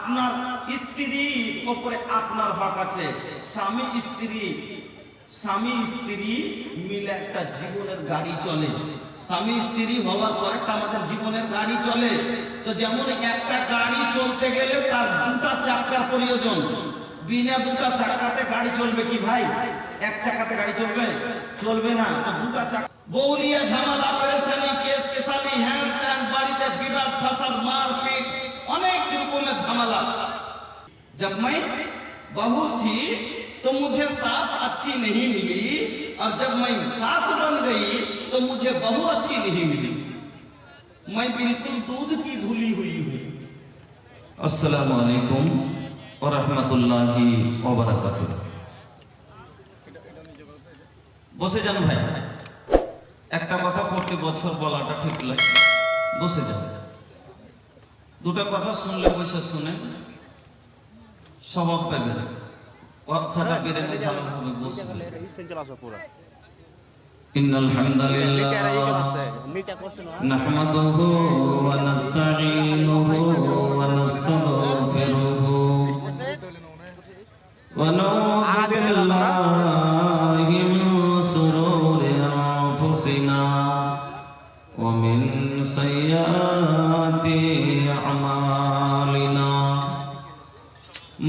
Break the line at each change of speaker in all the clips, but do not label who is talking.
আপনার স্ত্রীর উপরে আপনার হক আছে। স্বামী স্ত্রী মিলে একটা জীবনের গাড়ি চলে। স্বামী স্ত্রী হওয়ার পরে আমাদের জীবনের গাড়ি চলে। তো যেমন একটা গাড়ি চলতে গেলে তার দুটা চাকার প্রয়োজন। বিনা দুটা চাকাতে গাড়ি চলবে কি ভাই? এক চাকাতে গাড়ি চলবে না। তো দুটা চাকা, বউলিয়া ঝামেলা, পেরেশানি, কেস কেসানি, হ্যান ত্যান, বাড়িতে বিবাদ ফাসাদ, মারপিট, অনেক রকমের ঝামেলা। जब मैं बहू थी तो मुझे सास अच्छी नहीं मिली, और जब मैं सास बन गई तो मुझे बहू अच्छी नहीं मिली। मैं बिल्कुल दूध की धुली हुई हूँ। अस्सलामु अलैकुम व रहमतुल्लाहि व बाराकातुहू। বসে যান ভাই, একটা কথা প্রতি বছর বলাটা ঠিক লাগে। বসে যান, দুটো কথা শুনলে বসে শুনে স্বভাব পাবেন। কথাটা বেড়ে ভালোভাবে বসে। ইন্নাল হামদালিল্লাহ নাহমাদুহু ওয়া নাস্তাঈনুহু ওয়া নাস্তাগফিরুহু ওয়া নাউযু বিল্লাহি মিন শুরুরি আনফুসিনা ওয়া মিন সাইয়্যাতি আমালিনা।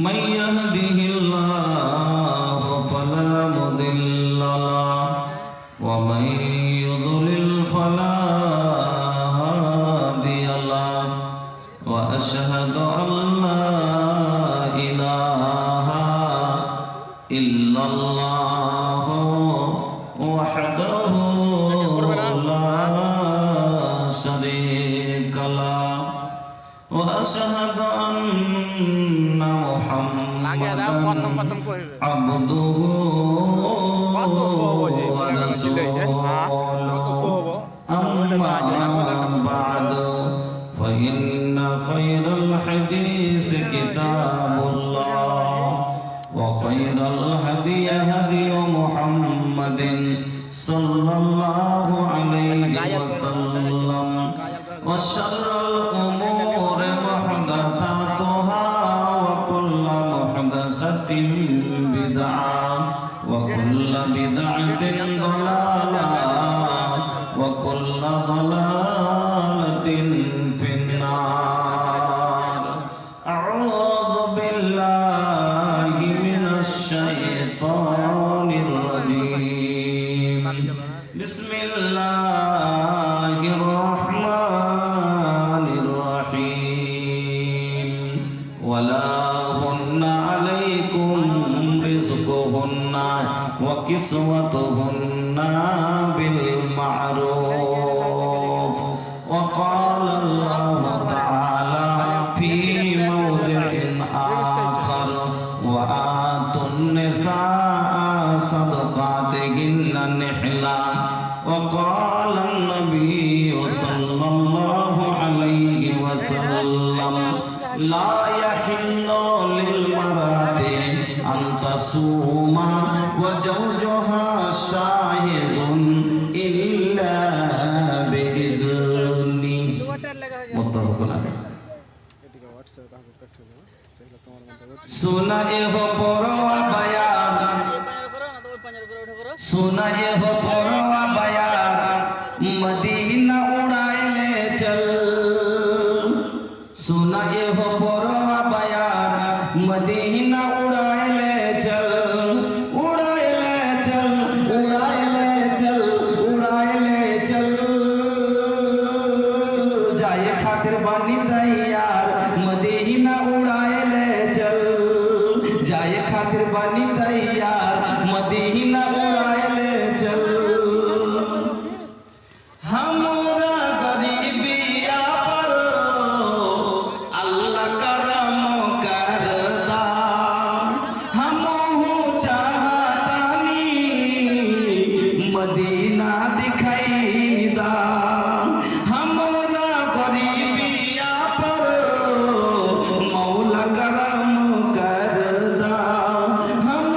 من يهده الله فلا مضل له ومن يضلل فلا هادي له وأشهد أن لا إله إلا الله وحده لا شريك له وأشهد أن عبده ورسوله أما بعد فإن خير الحديث كتاب الله وخير الهدي هدي محمد صلى الله عليه وسلم وشر الأمور محدثاتها وكل محدثة بدعة وكل بدعة ضلالة وكل ضلالة في النار. أعوذ بالله من الشيطان الرجيم. بسم الله الرحمن الرحيم. ولا هن عليكم رزقهن وكسوتهن بالمعروف. وقال الله تعالى في موضع آخر وآتوا النساء صدقاتهن نحلا. وقال النبي صلى الله عليه وسلم لا يحل للمرأة أن تصوم وزوجها شاهد إلا بإذنه. متفق عليه. सुनाए हो परवा बयान, सुनाए हो परवा बयान, मदीना उड़ाए ले चल। सुनाए हो परवा बयान, मदीना उड़ाए ले चल, उड़ाए ले चल, उड़ाए ले चल, उड़ाए ले चल। जाए खातिर बनी तैयार, मदीना उड़ाए ले चल। जाए खातिर बनी तैयार, मदीना उड़ाए ले चल। हमरा गरीबिया पर अल्लाह करम करदा। हमहू चाहतानी मदीना दिखाईदा। हमरा गरीबिया पर मौला करम करदा। हम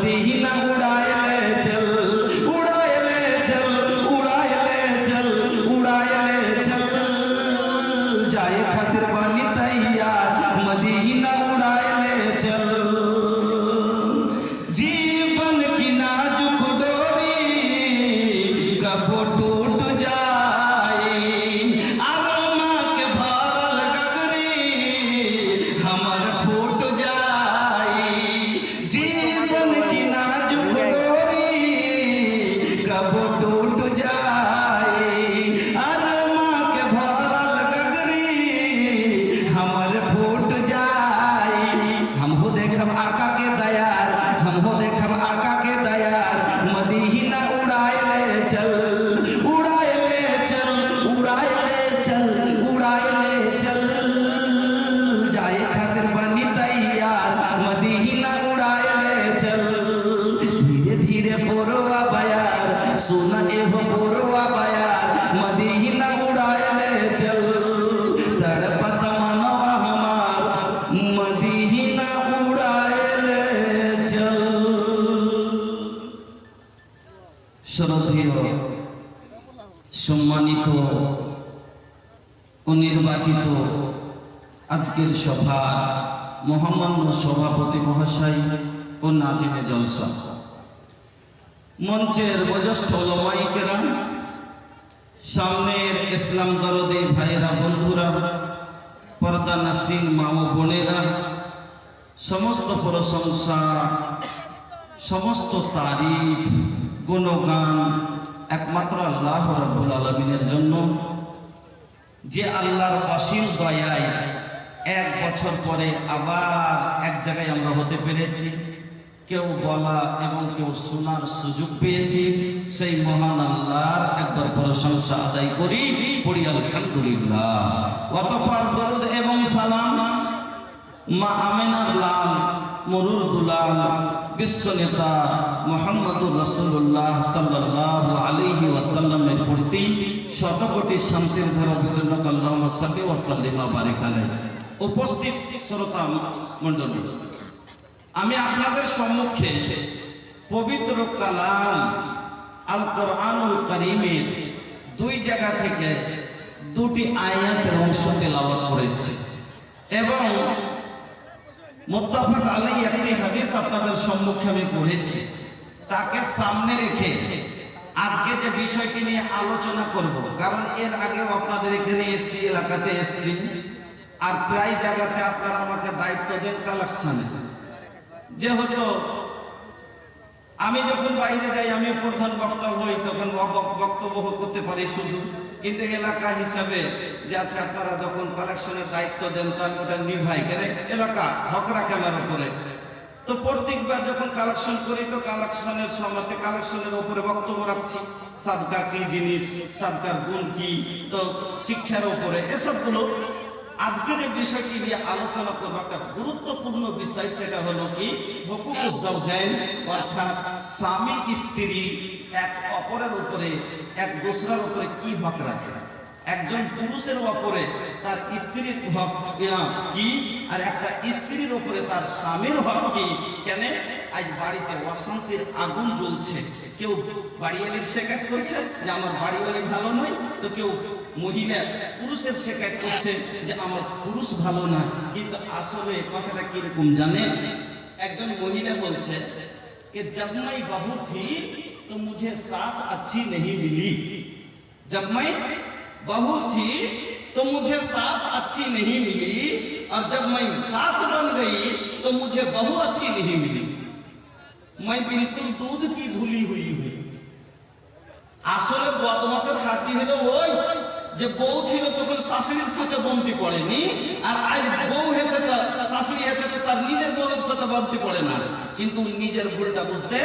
मदीना उड़ाए ले चल, उड़ाए ले चल, उड़ाए ले चल, उड़ाए ले चल, जाए खातिर बनी तैयार, मदीना उड़ाए ले चल। जीवन की नाजुक डोरी कब टूट जाए, अरमा के भरल गगरी हमर फूट जाए। जीवन की नाजुक डोरी कब टूट जाए, अरमा के भरल गगरी हमर फूट जाए। हम हो देखब आका के दयार, हम हो देखब आका के दयार, मदीना उड़ाए ले चल, उड़ाए ले चल, उड़ाए ले चल, उड़ाए ले चल, जाए खातिर बनी तैयार, मदीना उड़ाए ले चल। धीरे धीरे पोरवा बयार, सुना एहो पोरवा बयार, मदीना उड़ाए ले चल। तड़पत मनवा हमार, मदीना उड़ाए ले चल। শ্রদ্ধেয় সম্মানিত ও নির্বাচিত আজকের সভা মহামান্য সভাপতি মহাশয় ও নাজিমে জলসা, মঞ্চের বয়োজ্যেষ্ঠ ওলামায়ে কেরাম, সামনের ইসলাম দরদি ভাইয়েরা, বন্ধুরা, পর্দা নাসিন মা ও বোনেরা, সমস্ত প্রশংসা, সমস্ত তারিফ, গুণগান একমাত্র আল্লাহ রাব্বুল আলামিনের জন্য, যে আল্লাহর অসীম দয়ায় এক বছর পরে আবার এক জায়গায় আমরা হতে পেরেছি, কেউ বলা এবং কেউ শোনার সুযোগ পেয়েছি। সেই মহান আল্লাহর একবার প্রশংসা আদায় করি, পড়ি আলহামদুলিল্লাহ। অতঃপর দরুদ এবং সালাম মা আমিনার লাল মরুর দুলাল বিশ্ব নেতা মুহাম্মদুর রাসূলুল্লাহ সাল্লাল্লাহু আলাইহি ওয়াসাল্লামের প্রতি শতকোটি শান্তির ধারা বিতরণ আল্লাহুম্মা সাল্লি ওয়া সাল্লিম ওয়া বারিক আলাইহি। উপস্থিত শ্রোতা মণ্ডলী, আমি আপনাদের সম্মুখে পবিত্র কালাম আল কোরআনুল কারীমের দুই জায়গা থেকে দুটি আয়াতের অংশ তেলাওয়াত করেছি এবং মুত্তাফাক আলাইহি একটি হাদিস আপনাদের সম্মুখে আমি পড়েছি। তাকে সামনে রেখে আজকে যে বিষয়টি নিয়ে আলোচনা করব, কারণ এর আগেও আপনাদের এখানে এসেছি, এলাকাতে এসেছি, আর প্রায় জায়গাতে আপনারা আমাকে দায়িত্ব দেন কালেকশনে। যেহেতু আমি যখন বাইরে যাই, আমি প্রধান বক্তা হই, তখন বক্তব্য করতে পারি শুধু, কিন্তু এলাকা হিসাবে যে আছে আপনারা যখন কালেকশনের দায়িত্ব দেন, তাহলে ওটা নিভাই কেন, এলাকা হক রাখে আমার উপরে। তো প্রত্যেকবার যখন কালেকশন করি, তো কালেকশনের সময় কালেকশনের উপরে বক্তব্য রাখছি, সাদকা কি জিনিস, সাদকার গুণ কি, তো শিক্ষার উপরে এসবগুলো। আজকে যে বিষয়টি নিয়ে আলোচনা করবো একটা গুরুত্বপূর্ণ বিষয়, সেটা হলো কি হুকুকুজ জাওজাইন, অর্থাৎ স্বামী স্ত্রী এক অপরের উপরে, এক দোসরার উপরে কি হক রাখে। একজন পুরুষের উপরে তার স্ত্রীর হক কি, আর একটা স্ত্রীর উপরে তার স্বামীর হক কি। কেন আজ বাড়িতে অশান্তির আগুন জ্বলছে, কেউ বাড়িওয়ালির শিকায়ত করছে যে আমার বাড়িওয়ালি ভালো নয়, তো কেউ মহিলা পুরুষের শিকায়ত করছে যে আমার পুরুষ ভালো না। কিন্তু আসলে কথাটা কিরকম জানেন? একজন মহিলা বলছে कि जब मैं बहू थी तो मुझे सास अच्छी नहीं मिली, जब मैं बहू थी तो मुझे सास अच्छी नहीं मिली, और जब मैं सास बन गई तो मुझे बहू अच्छी नहीं मिली। मैं बिल्कुल दूध की धुली हुई हूँ। আসলে বদমাসের হাতি হলো ওই যে বউ ছিল তখন শাশুড়ির সাথে বন্দি পড়েনি, আর আজ বউ হয়েছে তার শাশুড়ি হয়েছে তো তার নিজের বউয়ের সাথে বন্দি পড়ে না, কিন্তু নিজের ভুলটা বুঝতে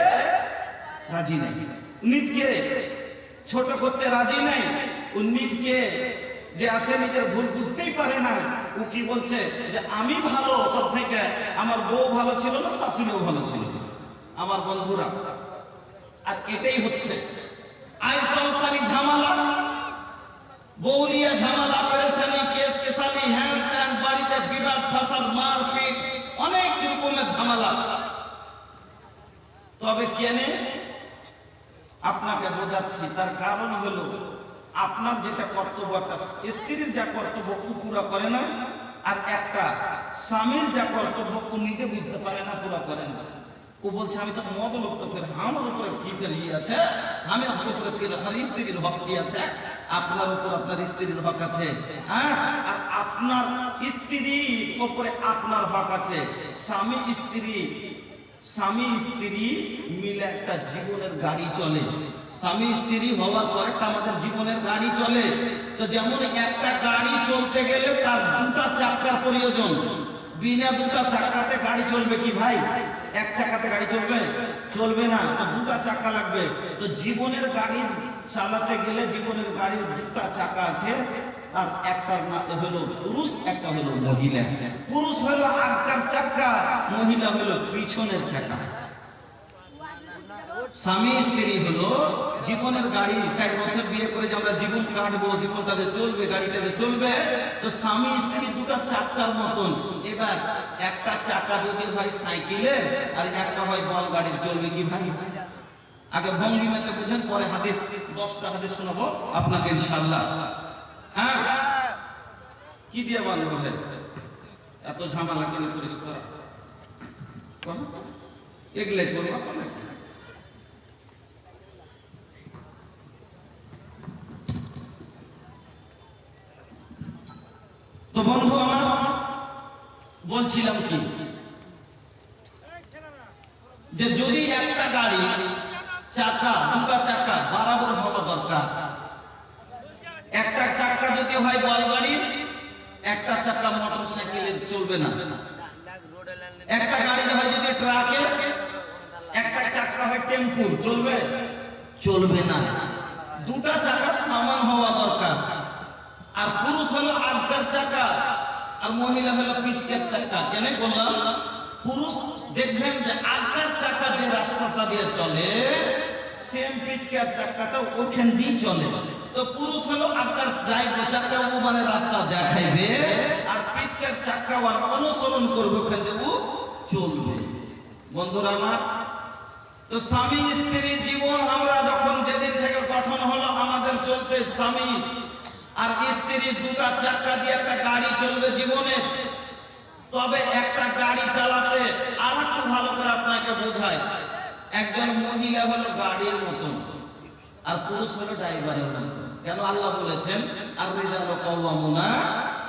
রাজি নেই, নিজকে ছোট করতে রাজি নেই, ও নিজকে যে আছে নিজের ভুল বুঝতেই পারে না। ও কি বলছে যে আমি ভালো সব থেকে, আমার বউ ভালো ছিল না, শাশুড়িও ভালো ছিল। আমার বন্ধুরা, আর এটাই হচ্ছে আই সংসারিক ঝামেলা, বৌলিয়া ঝামেলা, পেরেশানি, কেস কেসালি, হ্যান ত্যান, বাড়িতে বিবাদ ফাসাদ, মারপিট, অনেক রকমের ঝামেলা। তবে কেনে আপনাকে বোঝাচ্ছি, তার কারণ হলো আপনার যেটা কর্তব্য, একটা স্ত্রীর যা কর্তব্য ও পুরা করে না, আর একটা স্বামীর যা কর্তব্য ও নিজে বুঝতে পারে না, পুরা করে না। ও বলছে আমি তো মদ লোক, তো ফের আমার উপরে কি ফের আছে, আমি আপনার উপরে ফের আমার স্ত্রীর হক কি আছে, আপনার উপর আপনার স্ত্রীর হক আছে, হ্যাঁ, আর আপনার স্ত্রীর উপরে আপনার হক আছে। স্বামী স্ত্রী মিলে একটা জীবনের গাড়ি চলে। স্বামী স্ত্রী হওয়ার পরে আমাদের জীবনের গাড়ি চলে। তো যেমন একটা গাড়ি চলতে গেলে তার দুটা চাকার প্রয়োজন। বিনা দুটা চাকাতে গাড়ি চলবে কি ভাই? এক চাকাতে গাড়ি চলবে? চলবে না, তো দুটা চাকা লাগবে। তো জীবনের গাড়ি চালাতে গেলে জীবনের গাড়ির দুটা চাকা আছে, আর একটা হলো পুরুষ, একটা হলো মহিলা। পুরুষ হলো আগকার চাকা, মহিলা হলো পিছনের চাকা। স্বামী স্ত্রী হলো জীবনের গাড়ি। 60 বছর বিয়ে করে যে আমরা জীবন কাটবো, জীবন তাদের চলবে, গাড়ি তাদের চলবে। তো স্বামী স্ত্রী দুটা চাকার মতন। এবার একটা চাকা যদি হয় সাইকেলের আর একটা হয় বল গাড়ির, চলবে কি ভাই? আগে ভঙ্গিমাটা বুঝেন, পরে হাদিস 10টা হাদিস শোনাবো আপনাকে ইনশাআল্লাহ। হ্যাঁ, কি দিয়ে বানবো ভাই? এত ঝামেলা কেন করিস তোরা? এগুলো করবো না। তো বন্ধু আমার বলছিলাম কি, যে যদি একটা গাড়ি চাকা, দুটা চাকা বরাবর হওয়া দরকার। একটা চাকা যদি হয় বল গাড়ির, একটা চাকা মোটর সাইকেলের, চলবে না। একটা গাড়ি হয় যদি ট্রাকের, একটা চাকা হয় টেম্পুর, চলবে? চলবে না। দুটা চাকা সমান হওয়া দরকার। আর পুরুষ হলো আগকার চাকা আর মহিলা হলো পিছকের চাকা। কেন বললাম? পুরুষ দেখবেন যে আগকার চাকা যে রাস্তাটা দিয়ে চলে, সেম পিছকের চাকাটা ওখান দিয়ে চলে। তো পুরুষ হলো আগকার ড্রাইভার চাকা, ও মানে রাস্তা দেখাইবে, আর পিছকের চাকা অনুসরণ করবে, ওখান দিয়ে ও চলবে। বন্ধুরা আমার, তো স্বামী স্ত্রী জীবন আমরা যখন যেদিন থেকে গঠন হলো আমাদের চলতে, স্বামী আর স্ত্রী দুটা চাকা দিয়ে একটা গাড়ি চলবে জীবনে। তবে একটা গাড়ি চালাতে আর একটু ভালো করে আপনাকে বোঝায়, একজন মহিলা হলো গাড়ির মতন আর পুরুষ হলো ড্রাইভারের মতন। কেন? আল্লাহ বলেছেন আর রিজালু কাওয়ামুনা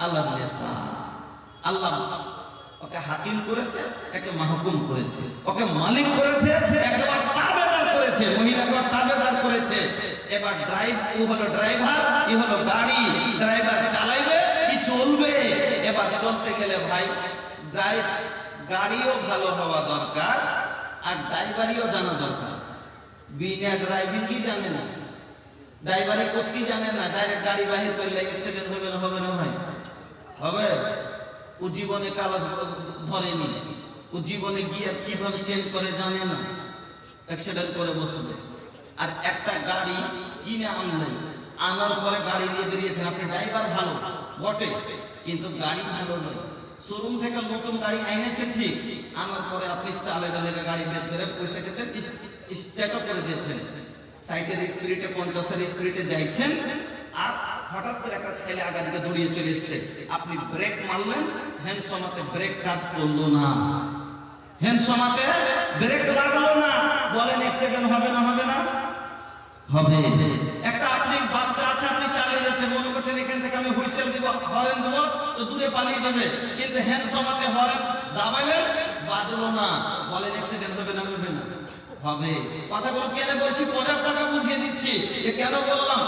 আলান নিসা। আল্লাহ ওকে হাকিম করেছে, একে মাহকুম করেছে, ওকে মালিক করেছে, একেবারে তাবেদার করেছে, মহিলাকে তাবেদার করেছে। এবার ও হলো ড্রাইভার, ই হলো গাড়ি। ড্রাইভার চালাইবে, কি চলবে। এবার চলতে গেলে ভাই গাড়িও ভালো হওয়া দরকার আর ড্রাইভারিও জানা দরকার। বিনা ড্রাইভিং কি জানে না, ড্রাইভারি করতে জানে না, ডাইরেক্ট গাড়ি বাহির করলে অ্যাক্সিডেন্ট হবে না? হবে না ভাই? হবে। ও জীবনে কাগজ ধরেনি, ও জীবনে গিয়ে কিভাবে চেঞ্জ করে জানে না, অ্যাক্সিডেন্ট করে বসবে। আর একটা গাড়ি কিনে আনলেন, আনার পরে গাড়ি নিয়ে বেরিয়েছেন, আপনি ড্রাইভার ভালো বটে, কিন্তু গাড়ি ভালো নয়। শোরুম থেকে নতুন গাড়ি এনেছেন ঠিক, আনার পরে আপনি চালে বেলে গাড়ি বের করে পয়সা গেছেন, স্টার্টও করে দিয়েছেন, সাইকেল স্পিডে 50-এর স্পিডে যাইছেন, আর হঠাৎ করে একটা ছেলে আগা দিকে দৌড়িয়ে চলে এসছে, আপনি ব্রেক মারলেন, হ্যান্ড সমাতে ব্রেক কাজ করলো না, হ্যান্ড সমাতে ব্রেক লাগলো না, বলেন অ্যাক্সিডেন্ট হবে না? হবে না? হবে। একটা আপনি বাচ্চা আছে, আপনি চালিয়ে যাচ্ছেন, মনে করছেন এখান থেকে আমি হুইসেল দিব, হরেন দিব, তো দূরে পালিয়ে যাবে, কিন্তু হ্যান্ড সমাতে হরেন দাবাইলেন, বাজলো না, বলেন অ্যাক্সিডেন্ট হবে না? হবে না? হবে। কথাগুলো কেন বলছি, পরের কথা বুঝিয়ে দিচ্ছি যে কেন বললাম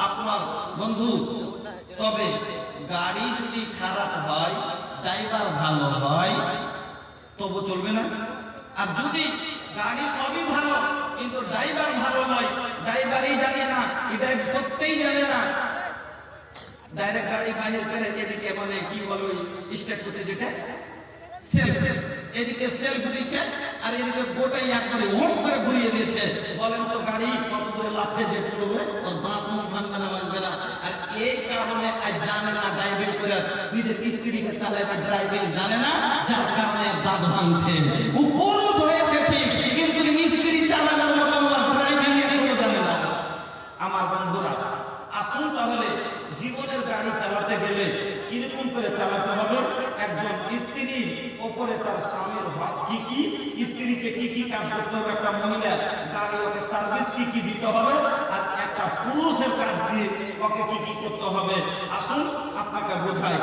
আপনার বন্ধু। তবে গাড়ি যদি খারাপ হয়, ড্রাইভার ভালো হয়, তবু চলবে না। আর যদি গাড়ি সবই ভালো কিন্তু ড্রাইভার ভালো নয়, ড্রাইভারই জানে না, এটা করতেই জানে না, ডাইরেক্ট গাড়ি বাহির করে এদিকে মানে কি বলবো স্টার্ট করছে, যেটা সেলফ, এদিকে সেলফ দিচ্ছে আর এদিকে গোটাই একবারে ওট করে ঘুরিয়ে দিয়েছে। বলেন তো গাড়ি কত দূরে লাফে যে পড়বে, ওর দাঁত মুখ ভাঙবে না, ভাঙবে না। আর এই কারণে আজ জানে না ড্রাইভিং করে, নিজের স্ত্রীকে চালায় না, ড্রাইভিং জানে না, যার কারণে দাঁত ভাঙছে। ও পুরুষ হয়েছে ঠিক, কিন্তু স্ত্রী করতে হবে একটা মহিলা, গাড়ি ওকে সার্ভিস কি কি দিতে হবে, আর একটা পুরুষের কাজ দিয়ে ওকে কি কি করতে হবে। আসুন আপনাকে বোঝাই।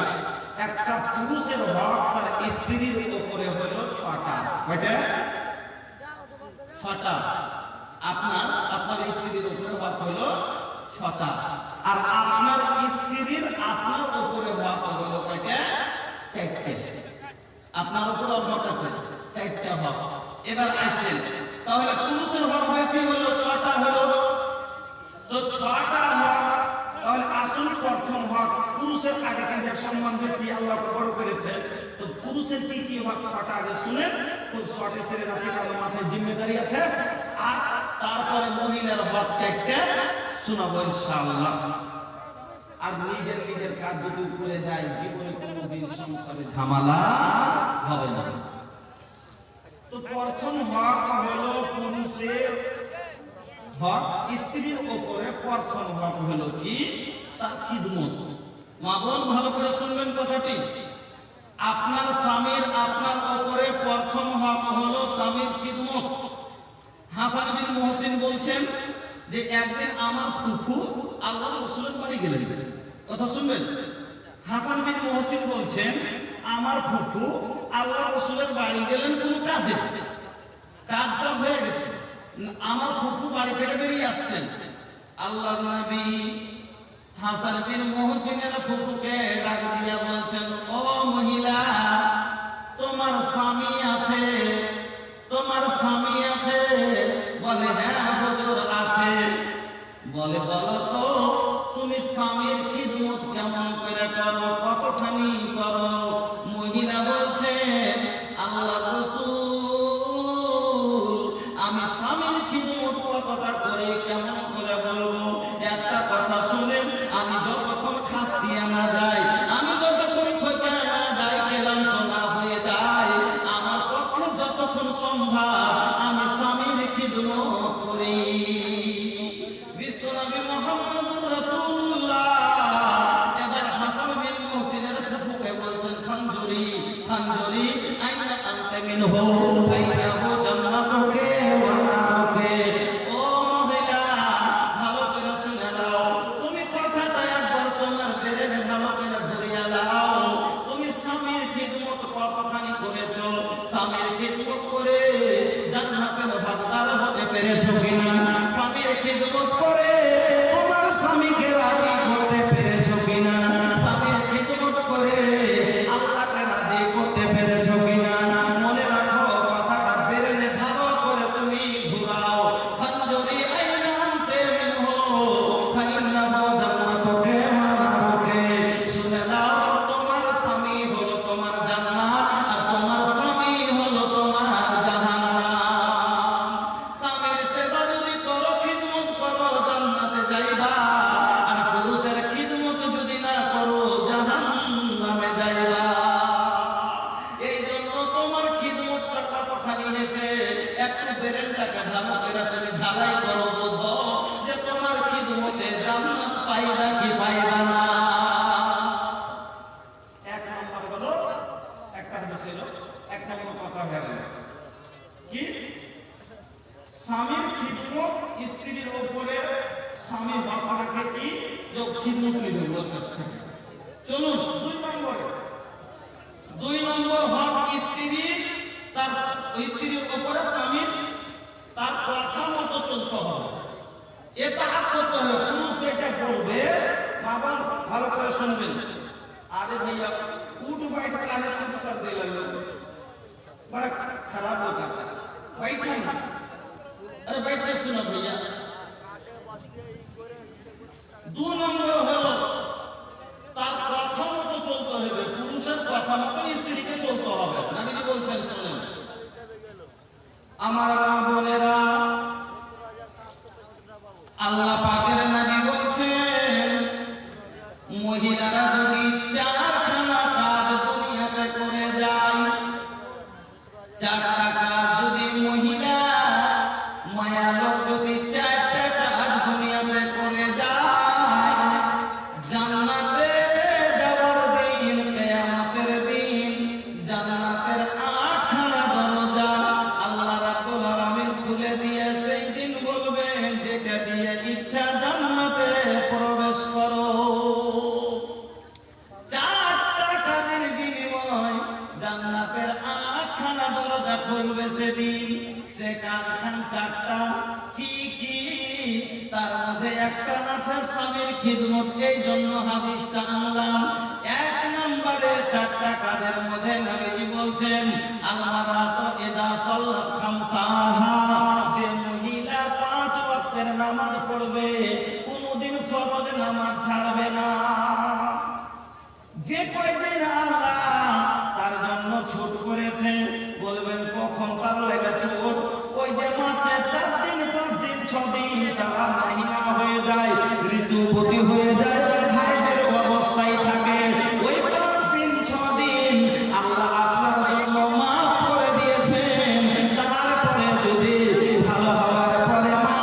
একটা পুরুষের হক তার স্ত্রীর উপরে হলো 6টা। কয়টা? 6টা। আপনার স্ত্রীর উপরে হক হলো 6টা, আর আপনার স্ত্রীর আপনার উপরে হক হলো কয়টা? 4টে। আপনার উপর হক আছে 4টা হক। এবার আসেন, তাহলে পুরুষের হক বেশি হলো 6টা হলো, তো 6টা হক। তাহলে আসুন প্রথম হক, পুরুষের আগে কিন্তু সম্মান বেশি, আল্লাহ বড় করেছে। তো পুরুষের কি কি হক 6টা আগে শুনেন, খুব শর্টে ছেড়ে যাচ্ছে কারণ মাথায় জিম্মেদারি আছে। আর তারপরে মহিলার হক 4টা শোনাবো ইনশাআল্লাহ। আর নিজের কাজ যদি করে যায়, জীবনে কোনোদিন সংসারে ঝামেলা হবে না। তো প্রথম হক হলো পুরুষের হক স্ত্রীর উপরে। প্রথম হক হলো কি? তার খিদমত। মা বোন ভালো করে শুনবেন কথাটি। আপনার স্বামীর আপনার উপরে প্রথম হক হলো স্বামীর খিদমত। হাসান বিন মুহসিন বলছেন যে একদিন আমার ফুফু আল্লাহ রাসূলের বাড়ি গেলেন। কথা শুনবেন। হাসান বিন মুহসিন বলছেন আমার ফুফু আল্লাহ রাসূলের বাড়ি গেলেন কোনো কাজে, কাজটা হয়ে গেছে, আমার ফুফু বাড়ি থেকে বেরিয়ে আসছেন। আল্লাহর নবী হাসান বিন মুহসিনের ফুফুকে ডাক দিয়া বলছেন, ও মহিলা, তোমার স্বামী আছে? তোমার স্বামী আছে? বলে হ্যাঁ হুজুর আছে। বলে বলো তো তুমি স্বামীর খিদমত কেমন করে করো, কতখানি করো? মহিলা বলছে আল্লাহর রাসূল আমি স্বামীর খিদমত কতটা করি কেমন করে বলবো? একটা কথা শুনেন, আমি যতক্ষণ খাস্তি না যাই, আমি যতক্ষণ থেকে না যাই, ক্লান্ত না হয়ে যায়, আমার পক্ষে যতক্ষণ সম্ভব আমি স্বামীর খিদমত করি। বিশ্বনবী মুহাম্মদুর রাসূলুল্লাহ এবার হাসান বিন মুহসিনের ফুফুকে বলছেন, ফানজুরি ফানজুরি আইনা আনতা মিনহু আইনাহু জান্নাতুকে ওয়া নারুকে। ও মহিলা, ভালো করে শুনে নাও, তুমি কথাটা একবার তোমার ব্রেনে ভালো করে ভরিয়া নাও। তুমি স্বামীর খিদমত কতখানি করেছো? স্বামীর খিদমত করে জান্নাতের হকদার হতে পেরেছো কিনা? স্বামীর খিদমত করে তোমার স্বামীকে রাজি করতে পেরেছো কিনা? স্বামীর খিদমত করে আল্লাহকে রাজি করতে পেরেছো কিনা? মনে রাখো কথাটা বেরেনে ভালো করে তুমি ঘুরাও। ফানজুরি আইনা আনতা মিনহু ফাইন্নাহু জান্নাতুকে ওয়া নারুকে। শুনে নাও, তোমার স্বামী হলো তোমার জান্নাত, আর তোমার স্বামী হলো তোমার জাহান্নাম। স্বামীর সেবা যদি করো, খিদমত করো, জান্নাতে যাইবা। আর পুরুষের খিদমত যদি না করো, জাহান্নামে যাইবা। এই জন্য তোমার খিদমতটা কতখানি হয়েছে একটু ব্রেনটাকে ভালো করে তুমি ঝালাই করো, বোঝো যে তোমার খিদমতে জান্নাত পাইবা কি পাইবা না। এক নম্বর হলো, একটা বিষয় হলো, এক নম্বর কথা হয়ে গেল কি? স্বামীর খিদমত স্ত্রীর উপরে স্বামী হক রাখে কি? যে খিদমত নিবে ওর কাছ থেকে। চলুন 2 নম্বর হক স্ত্রীর, তার স্ত্রীর উপরে স্বামীর তার কথা মতো চলতে হবে, এটা করতে হবে। পুরুষ যেটা করবে, বাবা ভালো করে শুনবেন। আরে भैया उठ बैठ काहे शुरू कर दे लोग, बड़ा खराब हो जाता है। बैठा ना, अरे बैठ के सुनो भैया। 2 নম্বর হলো তার কথা মতো চলতে হবে। পুরুষের কথা মতো স্ত্রীকে চলতে হবে। নবীজি বলছেন, শুনেন আমার মা বোনেরা, আল্লাহ পাকের নবী বলছেন মহিলারা যদি 4খানা কাজ দুনিয়াতে করে যায়, 4টা কাজ যদি মহিলা মায়া লোক যদি 4টা কাজ দুনিয়াতে করে যায়, জান্নাতে যাওয়ার দিন, কিয়ামতের দিন জান্নাতের 8খানা দরজা আল্লাহ রাব্বুল আলামিন দিয়ে সেই দিন বলবেন যেটা দিয়ে ইচ্ছা জান্নাতে প্রবেশ করো। চারটা কাজের বিনিময় জান্নাতের 8খানা দরজা খুলবে সেদিন। সে কাজখান চারটা, কি কি? তার মধ্যে একটা আছে স্বামীর খিদমত। এই জন্য হাদিসটা আনলাম। 1 নম্বরে চারটা কাজের মধ্যে নবীজি বলছেন আল-মারাতু ইযা সাল্লাত খামসাহা, যে মহিলা 5 ওয়াক্তের নামাজ পড়বে কোনদিন ফরজ নামাজ ছাড়বে না। যে কয়দিন আল্লাহ তার জন্য ছুট করেছে, বলবেন কখন তার লেগে ছুট? ওই যে মাসে 4 দিন 5 দিন 6 দিন সারা মহিনা হয়ে যায়, ঋতুবতী হয়ে যায়, হাইজের অবস্থায় থাকে, ওই 5 দিন 6 দিন আল্লাহ আপনার জন্য মাফ করে দিয়েছেন। তারপরে যদি ভালো হওয়ার পরে মা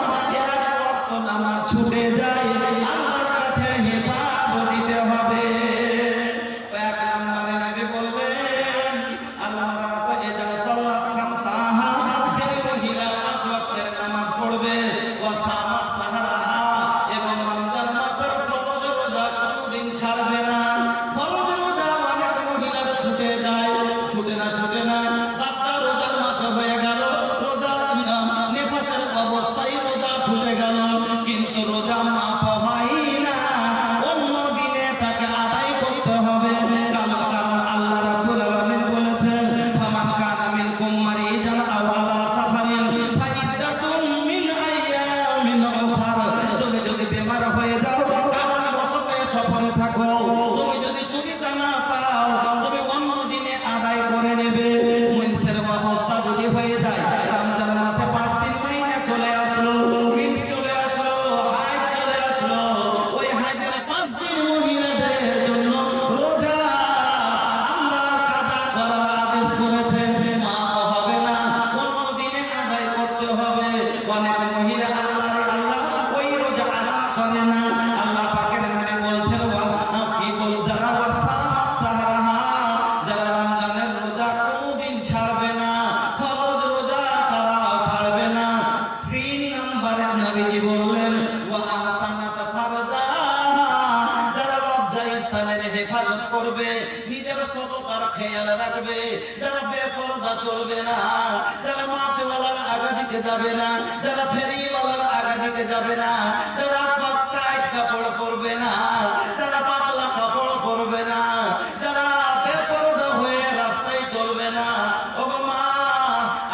1 ওয়াক্ত নামাজ ছুটে যায়, আল্লাহর কাছে হিসাব দিতে হবে। নিজের সততার খেয়াল রাখবে, যারা বেপরদা চলবে না, যারা মাছওয়ালার আগা দিকে যাবে না, যারা ফেরিওয়ালার আগা দিকে যাবে না, যারা টাইট কাপড় পরবে না, যারা পাতলা কাপড় পরবে না, যারা বেপরদা হয়ে রাস্তায় চলবে না। ও মা,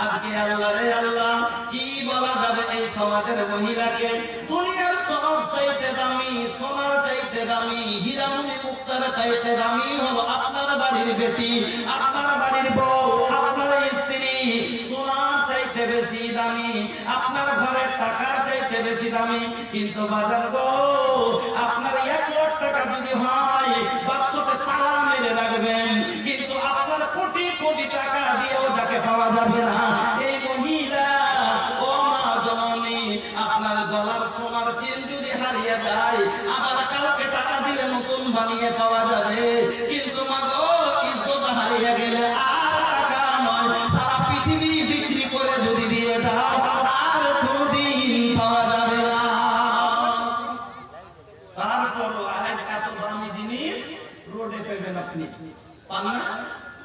আজকে আল্লাহ রে আল্লাহ, কি বলা যাবে এই সমাজের মহিলাকে? দুনিয়ার সব চাইতে দামি, সোনার চাইতে দামি, হীরামণি মুক্তার চাইতে দামি হলো আপনার বাড়ির বেটি, আপনার বাড়ির বউ, আপনার স্ত্রী। সোনার চাইতে বেশি দামি, আপনার ঘরের টাকার চাইতে বেশি দামি। কিন্তু বাজার গো, আপনার 1 লাখ টাকা যদি হয়, বাক্সতে তালা মেরে রাখবেন, কিন্তু আপনার কোটি কোটি টাকা দিয়েও যাকে পাওয়া যাবে না। এই মহিলা, ও মা জননী, আপনার গলার সোনার চেন যদি হারিয়ে যায়, আবার কালকে টাকা দিলে নতুন বানিয়ে পাওয়া যাবে। কিন্তু মা গো, ইজ্জত হারিয়ে গেলে আর টাকা নয়, সারা পৃথিবী বিক্রি করে যদি দিয়ে দাও, আর কোনোদিন পাওয়া যাবে না। তারপর এত দামি জিনিস রোডে পেবেন, আপনি পান না।